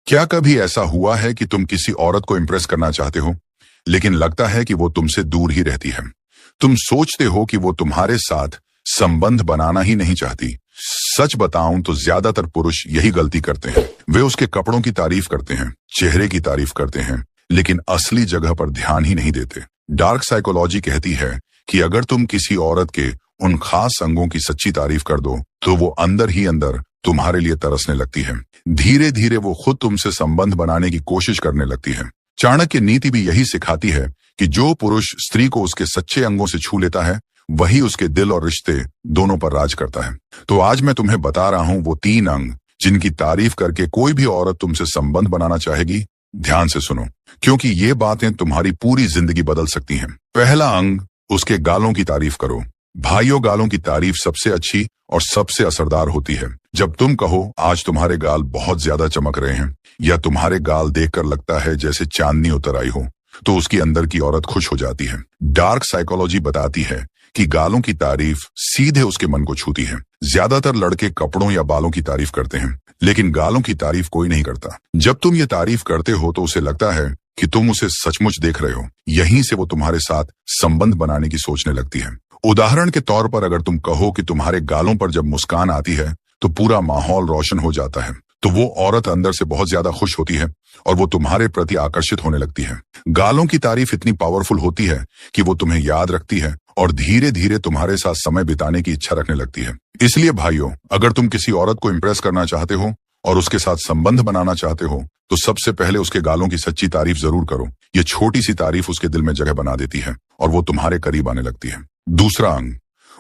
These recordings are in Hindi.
क्या कभी ऐसा हुआ है कि तुम किसी औरत को इम्प्रेस करना चाहते हो, लेकिन लगता है कि वो तुमसे दूर ही रहती है? तुम सोचते हो कि वो तुम्हारे साथ संबंध बनाना ही नहीं चाहती। सच बताऊं तो ज्यादातर पुरुष यही गलती करते हैं। वे उसके कपड़ों की तारीफ करते हैं, चेहरे की तारीफ करते हैं, लेकिन असली जगह पर ध्यान ही नहीं देते। डार्क साइकोलॉजी कहती है कि अगर तुम किसी औरत के उन खास अंगों की सच्ची तारीफ कर दो, तो वो अंदर ही अंदर तुम्हारे लिए तरसने लगती है। धीरे धीरे वो खुद तुमसे संबंध बनाने की कोशिश करने लगती है। चाणक्य नीति भी यही सिखाती है कि जो पुरुष स्त्री को उसके सच्चे अंगों से छू लेता है, वही उसके दिल और रिश्ते दोनों पर राज करता है। तो आज मैं तुम्हें बता रहा हूं वो 3 अंग जिनकी तारीफ करके कोई भी औरत तुमसे संबंध बनाना चाहेगी। ध्यान से सुनो, क्योंकि ये बातें तुम्हारी पूरी जिंदगी बदल सकती हैं। पहला अंग, उसके गालों की तारीफ करो। भाइयों, गालों की तारीफ सबसे अच्छी और सबसे असरदार होती है। जब तुम कहो आज तुम्हारे गाल बहुत ज्यादा चमक रहे हैं, या तुम्हारे गाल देखकर लगता है जैसे चांदनी उतर आई हो, तो उसकी अंदर की औरत खुश हो जाती है। डार्क साइकोलॉजी बताती है कि गालों की तारीफ सीधे उसके मन को छूती है। ज्यादातर लड़के कपड़ों या बालों की तारीफ करते हैं, लेकिन गालों की तारीफ कोई नहीं करता। जब तुम ये तारीफ करते हो तो उसे लगता है कि तुम उसे सचमुच देख रहे हो। यहीं से वो तुम्हारे साथ संबंध बनाने की सोचने लगती है। उदाहरण के तौर पर अगर तुम कहो कि तुम्हारे गालों पर जब मुस्कान आती है तो पूरा माहौल रोशन हो जाता है, तो वो औरत अंदर से बहुत ज्यादा खुश होती है और वो तुम्हारे प्रति आकर्षित होने लगती है। गालों की तारीफ इतनी पावरफुल होती है कि वो तुम्हें याद रखती है और धीरे धीरे तुम्हारे साथ समय बिताने की इच्छा रखने लगती है। इसलिए भाइयों, अगर तुम किसी औरत को इम्प्रेस करना चाहते हो और उसके साथ संबंध बनाना चाहते हो, तो सबसे पहले उसके गालों की सच्ची तारीफ जरूर करो। ये छोटी सी तारीफ उसके दिल में जगह बना देती है और वो तुम्हारे करीब आने लगती है। दूसरा अंग,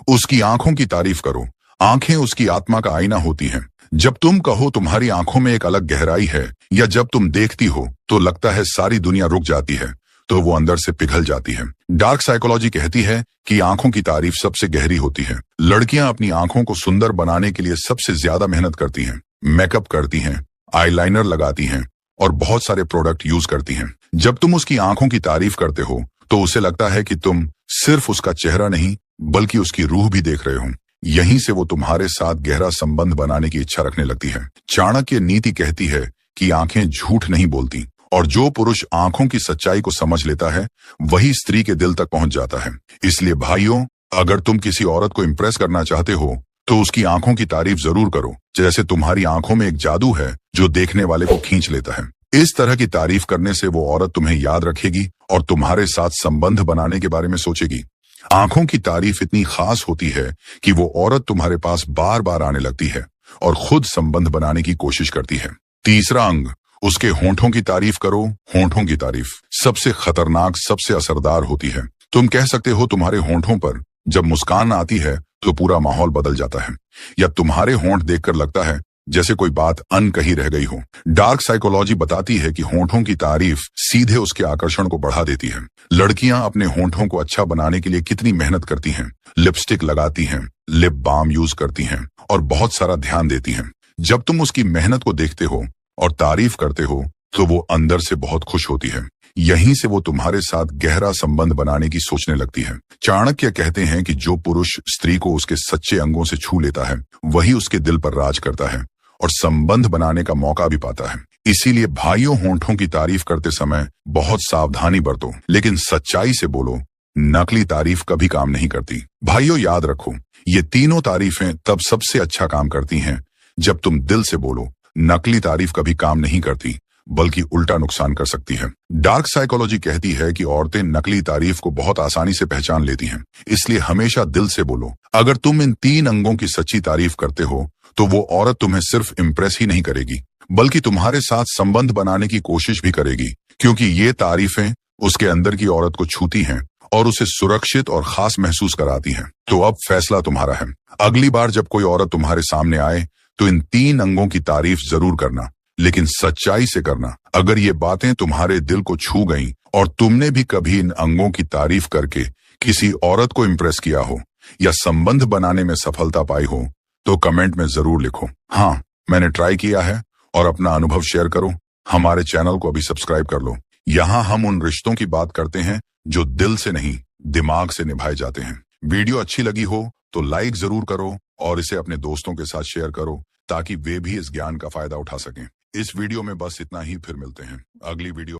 उसकी आंखों की तारीफ करो। आंखें उसकी आत्मा का आईना होती हैं। जब तुम कहो तुम्हारी आंखों में एक अलग गहराई है, या जब तुम देखती हो तो लगता है सारी दुनिया रुक जाती है, तो वो अंदर से पिघल जाती है। डार्क साइकोलॉजी कहती है कि आंखों की तारीफ सबसे गहरी होती है। लड़कियां अपनी आंखों को सुंदर बनाने के लिए सबसे ज्यादा मेहनत करती हैं, मेकअप करती हैं, आईलाइनर लगाती हैं और बहुत सारे प्रोडक्ट यूज करती हैं। जब तुम उसकी आंखों की तारीफ करते हो तो उसे लगता है कि तुम सिर्फ उसका चेहरा नहीं, बल्कि उसकी रूह भी देख रहे हो। यहीं से वो तुम्हारे साथ गहरा संबंध बनाने की इच्छा रखने लगती है। चाणक्य नीति कहती है कि आंखें झूठ नहीं बोलती, और जो पुरुष आंखों की सच्चाई को समझ लेता है, वही स्त्री के दिल तक पहुंच जाता है। इसलिए भाइयों, अगर तुम किसी औरत को इम्प्रेस करना चाहते हो तो उसकी आंखों की तारीफ जरूर करो, जैसे तुम्हारी आंखों में एक जादू है जो देखने वाले को खींच लेता है। इस तरह की तारीफ करने से वो औरत तुम्हें याद रखेगी और तुम्हारे साथ संबंध बनाने के बारे में सोचेगी। आंखों की तारीफ इतनी खास होती है कि वो औरत तुम्हारे पास बार बार आने लगती है और खुद संबंध बनाने की कोशिश करती है। तीसरा अंग, उसके होंठों की तारीफ करो। होंठों की तारीफ सबसे खतरनाक, सबसे असरदार होती है। तुम कह सकते हो तुम्हारे होंठों पर जब मुस्कान आती है तो पूरा माहौल बदल जाता है, या तुम्हारे होंठ देखकर लगता है जैसे कोई बात अनकही रह गई हो। डार्क साइकोलॉजी बताती है कि होंठों की तारीफ सीधे उसके आकर्षण को बढ़ा देती है। लड़कियां अपने होंठों को अच्छा बनाने के लिए कितनी मेहनत करती हैं, लिपस्टिक लगाती हैं, लिप बाम यूज करती हैं और बहुत सारा ध्यान देती हैं। जब तुम उसकी मेहनत को देखते हो और तारीफ करते हो, तो वो अंदर से बहुत खुश होती है। यहीं से वो तुम्हारे साथ गहरा संबंध बनाने की सोचने लगती है। चाणक्य कहते हैं कि जो पुरुष स्त्री को उसके सच्चे अंगों से छू लेता है, वही उसके दिल पर राज करता है और संबंध बनाने का मौका भी पाता है। इसीलिए भाइयों, होंठों की तारीफ करते समय बहुत सावधानी बरतो, लेकिन सच्चाई से बोलो। नकली तारीफ कभी काम नहीं करती। भाइयों, याद रखो, ये तीनों तारीफें तब सबसे अच्छा काम करती हैं जब तुम दिल से बोलो। नकली तारीफ कभी काम नहीं करती, बल्कि उल्टा नुकसान कर सकती है। डार्क साइकोलॉजी कहती है कि औरतें नकली तारीफ को बहुत आसानी से पहचान लेती हैं, इसलिए हमेशा दिल से बोलो। अगर तुम इन 3 अंगों की सच्ची तारीफ करते हो, तो वो औरत तुम्हें सिर्फ इम्प्रेस ही नहीं करेगी, बल्कि तुम्हारे साथ संबंध बनाने की कोशिश भी करेगी, क्योंकि ये तारीफें उसके अंदर की औरत को छूती हैं और उसे सुरक्षित और खास महसूस कराती हैं। तो अब फैसला तुम्हारा है। अगली बार जब कोई औरत तुम्हारे सामने आए तो इन 3 अंगों की तारीफ जरूर करना, लेकिन सच्चाई से करना। अगर ये बातें तुम्हारे दिल को छू गईं और तुमने भी कभी इन अंगों की तारीफ करके किसी औरत को इम्प्रेस किया हो या संबंध बनाने में सफलता पाई हो, तो कमेंट में जरूर लिखो, हाँ मैंने ट्राई किया है, और अपना अनुभव शेयर करो। हमारे चैनल को अभी सब्सक्राइब कर लो। यहाँ हम उन रिश्तों की बात करते हैं जो दिल से नहीं, दिमाग से निभाए जाते हैं। वीडियो अच्छी लगी हो तो लाइक जरूर करो और इसे अपने दोस्तों के साथ शेयर करो, ताकि वे भी इस ज्ञान का फायदा उठा सकें। इस वीडियो में बस इतना ही, फिर मिलते हैं अगली वीडियो।